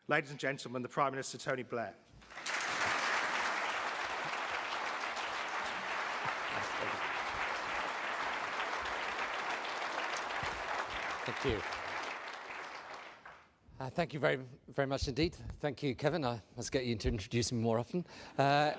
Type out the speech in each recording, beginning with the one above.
Ladies and gentlemen, the Prime Minister Tony Blair. Thank you. Thank you very, very much indeed. Thank you, Kevin. I must get you to introduce me more often. But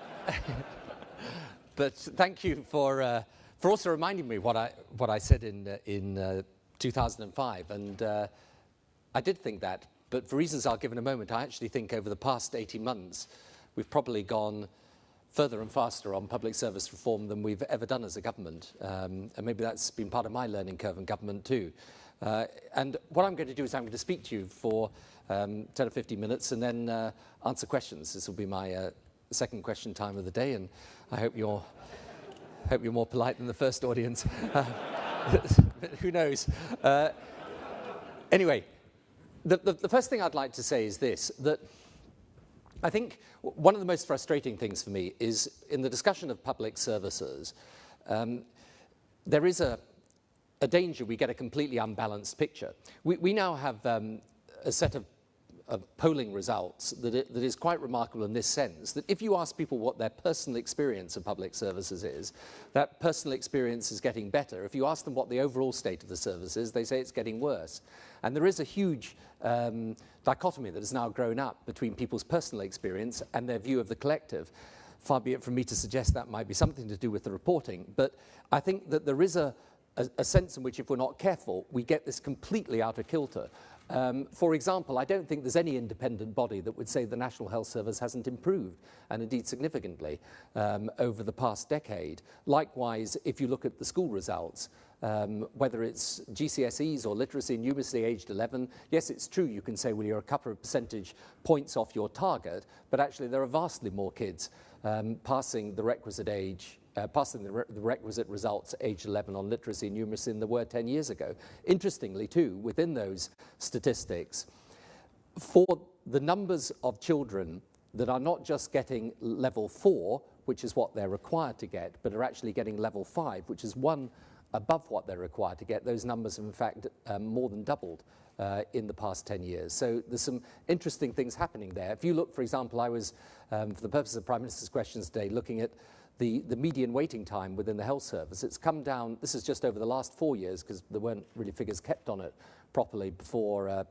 thank you for also reminding me what I said in 2005. And I did think that, but for reasons I'll give in a moment, I actually think over the past 18 months, we've probably gone further and faster on public service reform than we've ever done as a government. And maybe that's been part of my learning curve in government too. And what I'm going to do is I'm going to speak to you for 10 or 15 minutes and then answer questions. This will be my second question time of the day, and I hope you're more polite than the first audience. Who knows? Anyway, the first thing I'd like to say is this, that I think one of the most frustrating things for me is in the discussion of public services, there is a danger we get a completely unbalanced picture. We now have a set of polling results that is quite remarkable in this sense, that if you ask people what their personal experience of public services is, that personal experience is getting better. If you ask them what the overall state of the service is, they say it's getting worse. And there is a huge dichotomy that has now grown up between people's personal experience and their view of the collective. Far be it from me to suggest that might be something to do with the reporting, but I think that there is a sense in which, if we're not careful, we get this completely out of kilter. For example, I don't think there's any independent body that would say the National Health Service hasn't improved, and indeed significantly, over the past decade. Likewise, if you look at the school results, whether it's GCSEs or literacy and numeracy aged 11, yes, it's true you can say, well, you're a couple of percentage points off your target, but actually there are vastly more kids passing the requisite age passing the requisite results at age 11 on literacy and numeracy than there were 10 years ago. Interestingly, too, within those statistics, for the numbers of children that are not just getting level 4, which is what they're required to get, but are actually getting level 5, which is one above what they're required to get, those numbers have in fact more than doubled in the past 10 years. So there's some interesting things happening there. If you look, for example, I was, for the purpose of Prime Minister's questions today, looking at the median waiting time within the health service. It's come down, this is just over the last 4 years, because there weren't really figures kept on it properly before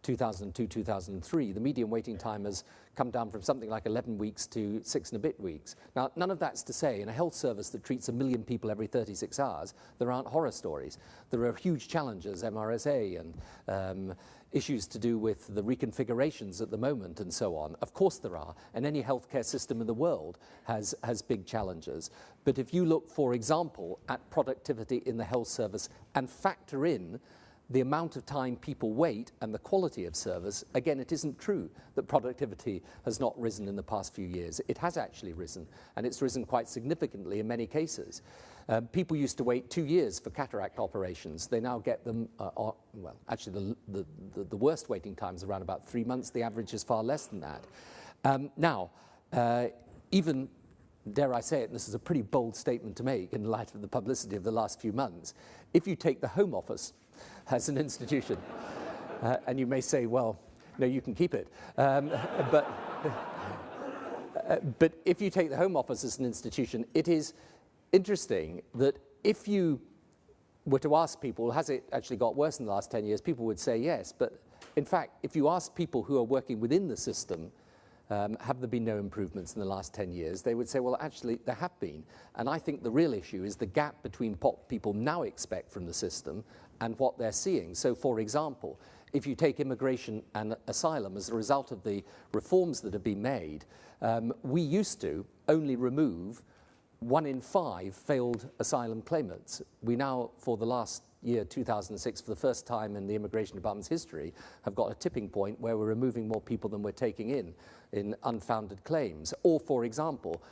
2002, 2003. The median waiting time has come down from something like 11 weeks to 6 and a bit weeks. Now, none of that's to say, in a health service that treats 1 million people every 36 hours, there aren't horror stories. There are huge challenges, MRSA and issues to do with the reconfigurations at the moment and so on. Of course there are, and any healthcare system in the world has big challenges. But if you look, for example, at productivity in the health service and factor in the amount of time people wait and the quality of service, again, it isn't true that productivity has not risen in the past few years. It has actually risen, and it's risen quite significantly in many cases. People used to wait 2 years for cataract operations. They now get them, well, actually the worst waiting time is around about 3 months. The average is far less than that. Now, even, dare I say it, and this is a pretty bold statement to make in light of the publicity of the last few months, if you take the Home Office as an institution, and you may say, well, no, you can keep it. But if you take the Home Office as an institution, it is interesting that if you were to ask people, has it actually got worse in the last 10 years, people would say yes. But in fact, if you ask people who are working within the system, have there been no improvements in the last 10 years, they would say, well, actually, there have been. And I think the real issue is the gap between what people now expect from the system and what they're seeing. So, for example, if you take immigration and asylum as a result of the reforms that have been made, we used to only remove 1 in 5 failed asylum claimants. We now, for the last year, 2006, for the first time in the Immigration Department's history, have got a tipping point where we're removing more people than we're taking in unfounded claims. Or, for example,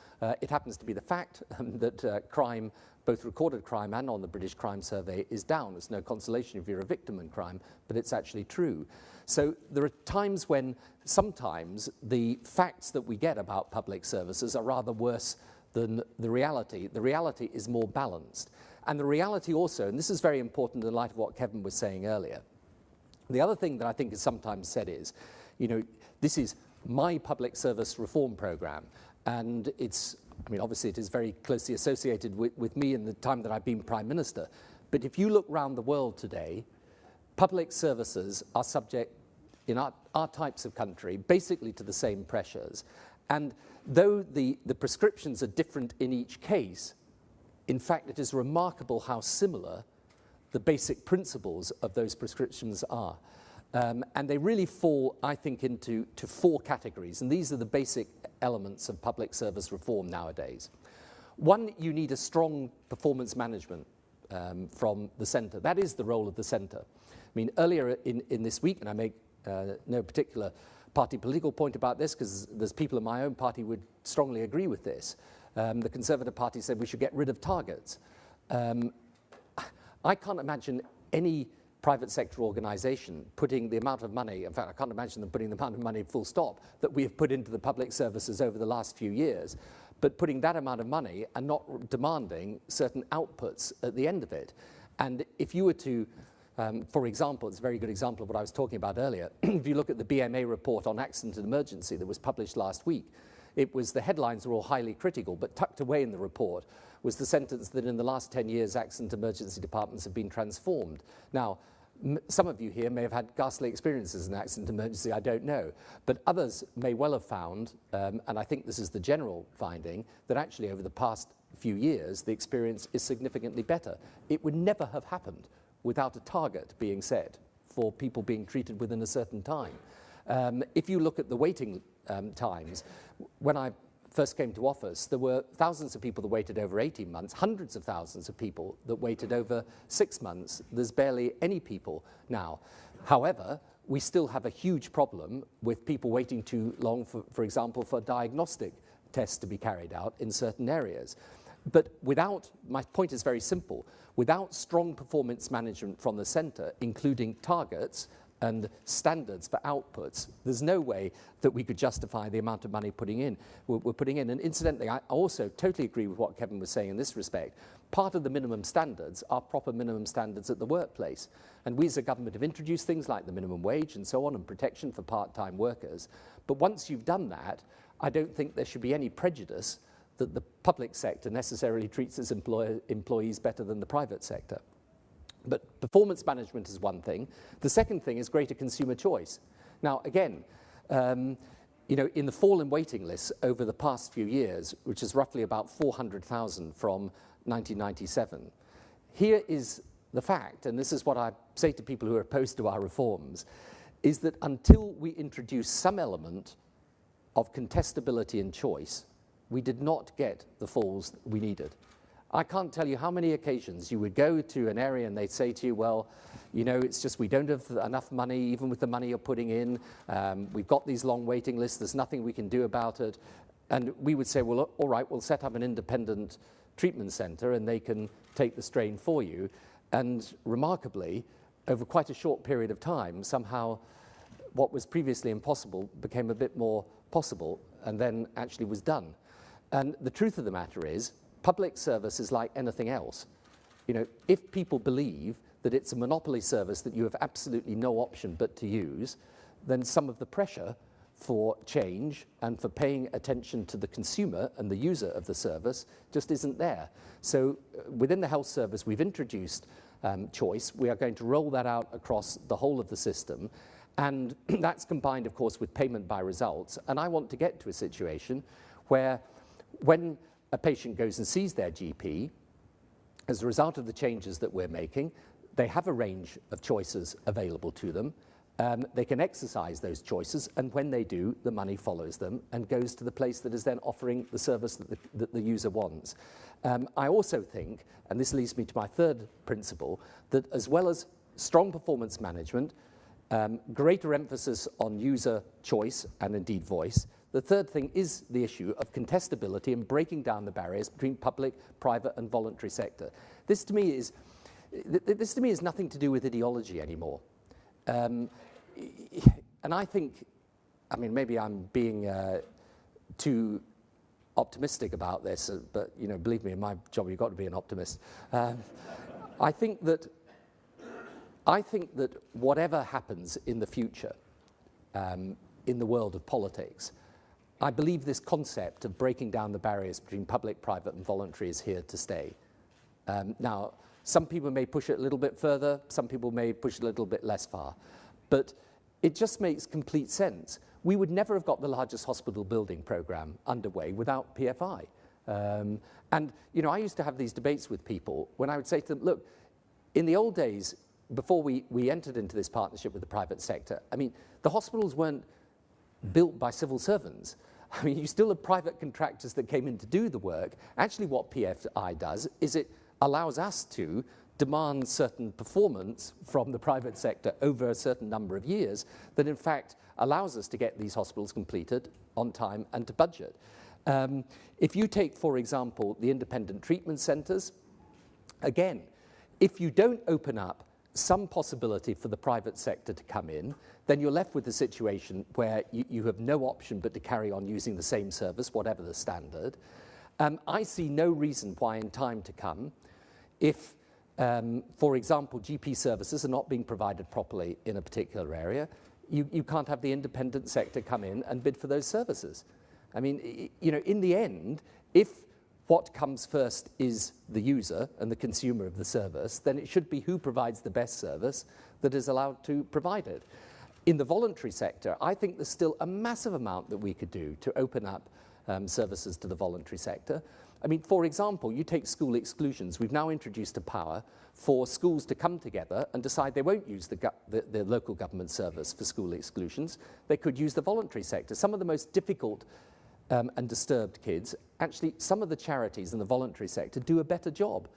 it happens to be the fact that crime, both recorded crime and on the British Crime Survey, is down. It's no consolation if you're a victim in crime, but it's actually true. So there are times when sometimes the facts that we get about public services are rather worse than the reality. The reality is more balanced. And the reality also, and this is very important in light of what Kevin was saying earlier, the other thing that I think is sometimes said is, you know, this is my public service reform programme, and it's, I mean, obviously it is very closely associated with me in the time that I've been Prime Minister, but if you look around the world today, public services are subject, in our types of country, basically to the same pressures. And though the prescriptions are different in each case, in fact, it is remarkable how similar the basic principles of those prescriptions are. And they really fall, I think, into four categories. And these are the basic elements of public service reform nowadays. One, you need a strong performance management from the centre. That is the role of the centre. I mean, earlier in this week, and I make no particular party political point about this because there's people in my own party who would strongly agree with this. The Conservative Party said we should get rid of targets. I can't imagine any private sector organisation putting the amount of money, in fact I can't imagine them putting the amount of money full stop that we have put into the public services over the last few years, but putting that amount of money and not demanding certain outputs at the end of it. And if you were to, for example, it's a very good example of what I was talking about earlier, if you look at the BMA report on accident and emergency that was published last week, it was, the headlines were all highly critical, but tucked away in the report was the sentence that in the last 10 years accident emergency departments have been transformed. Now, some of you here may have had ghastly experiences in accident emergency, I don't know, but others may well have found, and I think this is the general finding, that actually over the past few years the experience is significantly better. It would never have happened without a target being set for people being treated within a certain time. If you look at the waiting times, when I first came to office, there were thousands of people that waited over 18 months, hundreds of thousands of people that waited over 6 months. There's barely any people now. However, we still have a huge problem with people waiting too long, for example, for diagnostic tests to be carried out in certain areas. But without, my point is very simple, without strong performance management from the centre, including targets and standards for outputs, there's no way that we could justify the amount of money we're putting in. And incidentally, I also totally agree with what Kevin was saying in this respect. Part of the minimum standards are proper minimum standards at the workplace. And we as a government have introduced things like the minimum wage and so on, and protection for part-time workers. But once you've done that, I don't think there should be any prejudice that the public sector necessarily treats its employees better than the private sector. But performance management is one thing. The second thing is greater consumer choice. Now, again, you know, in the fall in waiting lists over the past few years, which is roughly about 400,000 from 1997, here is the fact, and this is what I say to people who are opposed to our reforms, is that until we introduce some element of contestability and choice, we did not get the falls we needed. I can't tell you how many occasions you would go to an area and they'd say to you, well, you know, it's just we don't have enough money, even with the money you're putting in. We've got these long waiting lists. There's nothing we can do about it. And we would say, well, all right, we'll set up an independent treatment centre and they can take the strain for you. And remarkably, over quite a short period of time, somehow what was previously impossible became a bit more possible and then actually was done. And the truth of the matter is, public service is like anything else. You know, if people believe that it's a monopoly service that you have absolutely no option but to use, then some of the pressure for change and for paying attention to the consumer and the user of the service just isn't there. So within the health service, we've introduced choice. We are going to roll that out across the whole of the system. And that's combined, of course, with payment by results. And I want to get to a situation where when a patient goes and sees their GP, as a result of the changes that we're making, they have a range of choices available to them. They can exercise those choices, and when they do, the money follows them and goes to the place that is then offering the service that the user wants. I also think, and this leads me to my third principle, that as well as strong performance management, greater emphasis on user choice and indeed voice, the third thing is the issue of contestability and breaking down the barriers between public, private and voluntary sector. This to me is nothing to do with ideology anymore. And I think, I mean, maybe I'm being too optimistic about this, but you know, believe me, in my job you've got to be an optimist. I think that whatever happens in the future, in the world of politics, I believe this concept of breaking down the barriers between public, private, and voluntary is here to stay. Now, some people may push it a little bit further, some people may push it a little bit less far, but it just makes complete sense. We would never have got the largest hospital building program underway without PFI. And, you know, I used to have these debates with people when I would say to them, look, in the old days, before we entered into this partnership with the private sector, I mean, the hospitals weren't built by civil servants. I mean, you still have private contractors that came in to do the work. Actually, what PFI does is it allows us to demand certain performance from the private sector over a certain number of years that, in fact, allows us to get these hospitals completed on time and to budget. If you take, for example, the independent treatment centres, again, if you don't open up some possibility for the private sector to come in, then you're left with a situation where you have no option but to carry on using the same service, whatever the standard. I see no reason why in time to come, if, for example, GP services are not being provided properly in a particular area, you can't have the independent sector come in and bid for those services. I mean, you know, in the end, if what comes first is the user and the consumer of the service, then it should be who provides the best service that is allowed to provide it. In the voluntary sector, I think there's still a massive amount that we could do to open up services to the voluntary sector. I mean, for example, you take school exclusions. We've now introduced a power for schools to come together and decide they won't use the local government service for school exclusions. They could use the voluntary sector. Some of the most difficult and disturbed kids, actually some of the charities in the voluntary sector do a better job.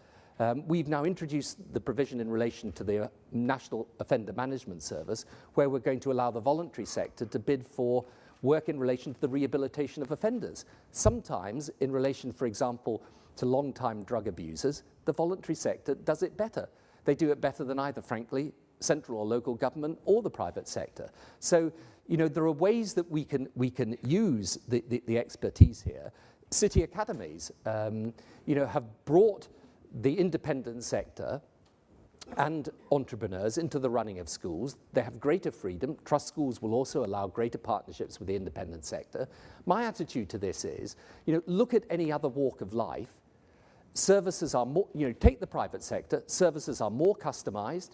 We've now introduced the provision in relation to the National Offender Management Service, where we're going to allow the voluntary sector to bid for work in relation to the rehabilitation of offenders. Sometimes in relation, for example, to long-time drug abusers, the voluntary sector does it better. They do it better than either, frankly, central or local government or the private sector. So, you know, there are ways that we can use the expertise here. City academies, you know, have brought the independent sector and entrepreneurs into the running of schools. They have greater freedom. Trust schools will also allow greater partnerships with the independent sector. My attitude to this is, you know, look at any other walk of life. Services are more, you know, take the private sector, services are more customized.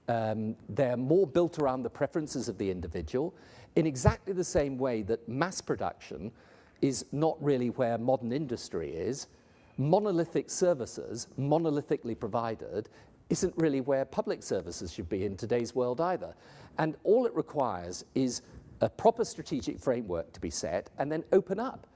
They're more built around the preferences of the individual in exactly the same way that mass production is not really where modern industry is. Monolithic services, monolithically provided, isn't really where public services should be in today's world either. And all it requires is a proper strategic framework to be set and then open up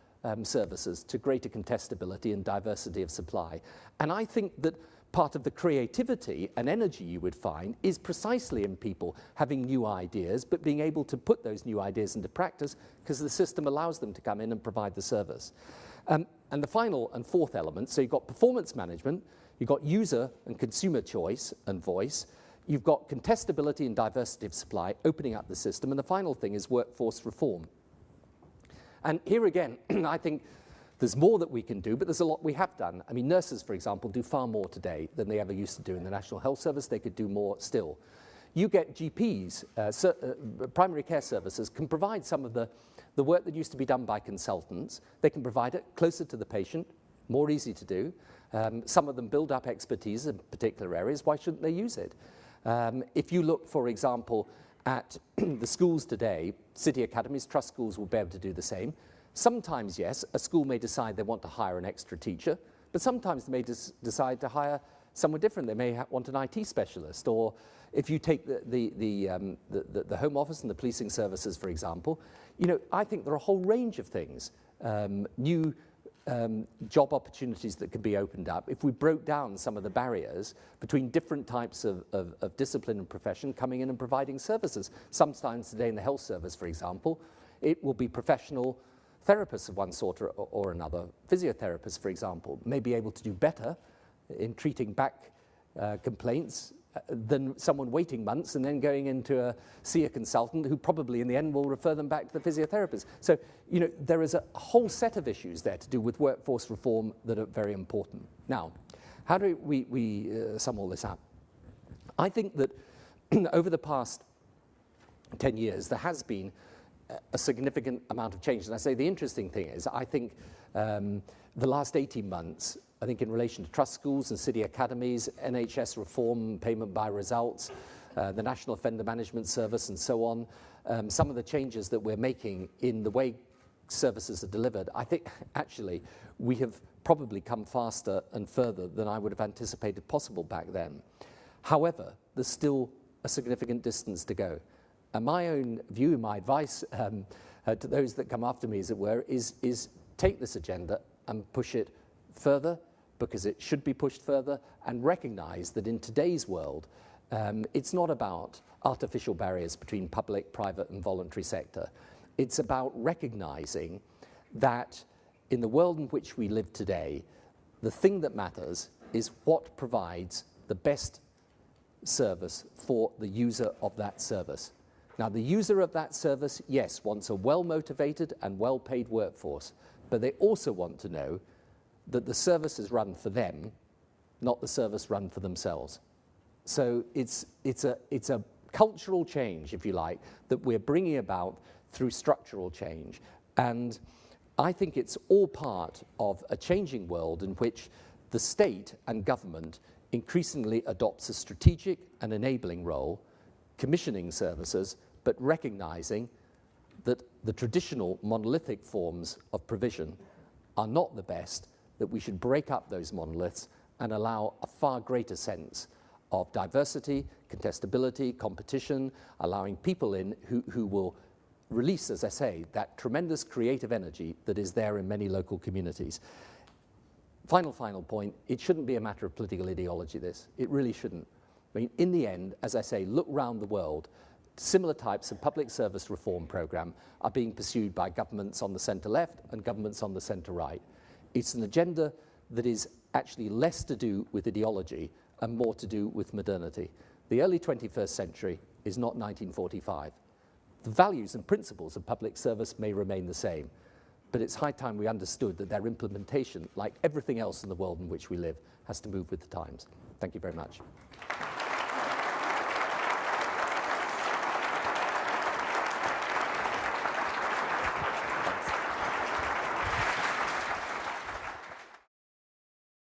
services to greater contestability and diversity of supply. And I think that part of the creativity and energy you would find is precisely in people having new ideas, but being able to put those new ideas into practice because the system allows them to come in and provide the service. And the final and fourth element, so you've got performance management, you've got user and consumer choice and voice, you've got contestability and diversity of supply, opening up the system, and the final thing is workforce reform. And here again, I think there's more that we can do, but there's a lot we have done. I mean, nurses, for example, do far more today than they ever used to do in the National Health Service. They could do more still. You get GPs, primary care services, can provide some of the work that used to be done by consultants. They can provide it closer to the patient, more easy to do. Some of them build up expertise in particular areas. Why shouldn't they use it? If you look, for example, at the schools today, city academies, trust schools will be able to do the same. Sometimes, yes, a school may decide they want to hire an extra teacher, but sometimes they may decide to hire someone different. They may want an IT specialist, or if you take the Home Office and the policing services, for example, you know, I think there are a whole range of things, new job opportunities that could be opened up if we broke down some of the barriers between different types of discipline and profession coming in and providing services. Sometimes today in the health service, for example, it will be professional therapists of one sort or another. Physiotherapists, for example, may be able to do better in treating back complaints than someone waiting months and then going in to see a consultant who probably in the end will refer them back to the physiotherapist. So, you know, there is a whole set of issues there to do with workforce reform that are very important. Now, how do we sum all this up? I think that over the past 10 years, there has been a significant amount of change. And I say the interesting thing is, I think the last 18 months, I think in relation to trust schools and city academies, NHS reform, payment by results, the National Offender Management Service and so on, some of the changes that we're making in the way services are delivered, I think actually we have probably come faster and further than I would have anticipated possible back then. However, there's still a significant distance to go. And my own view, my advice to those that come after me, as it were, is take this agenda and push it further, because it should be pushed further, and recognize that in today's world, it's not about artificial barriers between public, private, and voluntary sector. It's about recognizing that in the world in which we live today, the thing that matters is what provides the best service for the user of that service. Now, the user of that service, yes, wants a well-motivated and well-paid workforce, but they also want to know that the service is run for them, not the service run for themselves. So it's a cultural change, if you like, that we're bringing about through structural change. And I think it's all part of a changing world in which the state and government increasingly adopts a strategic and enabling role, commissioning services, but recognizing that the traditional monolithic forms of provision are not the best, that we should break up those monoliths and allow a far greater sense of diversity, contestability, competition, allowing people in who will release, as I say, that tremendous creative energy that is there in many local communities. Final point, it shouldn't be a matter of political ideology, this. It really shouldn't. I mean, in the end, as I say, look around the world, similar types of public service reform program are being pursued by governments on the centre-left and governments on the centre-right. It's an agenda that is actually less to do with ideology and more to do with modernity. The early 21st century is not 1945. The values and principles of public service may remain the same, but it's high time we understood that their implementation, like everything else in the world in which we live, has to move with the times. Thank you very much.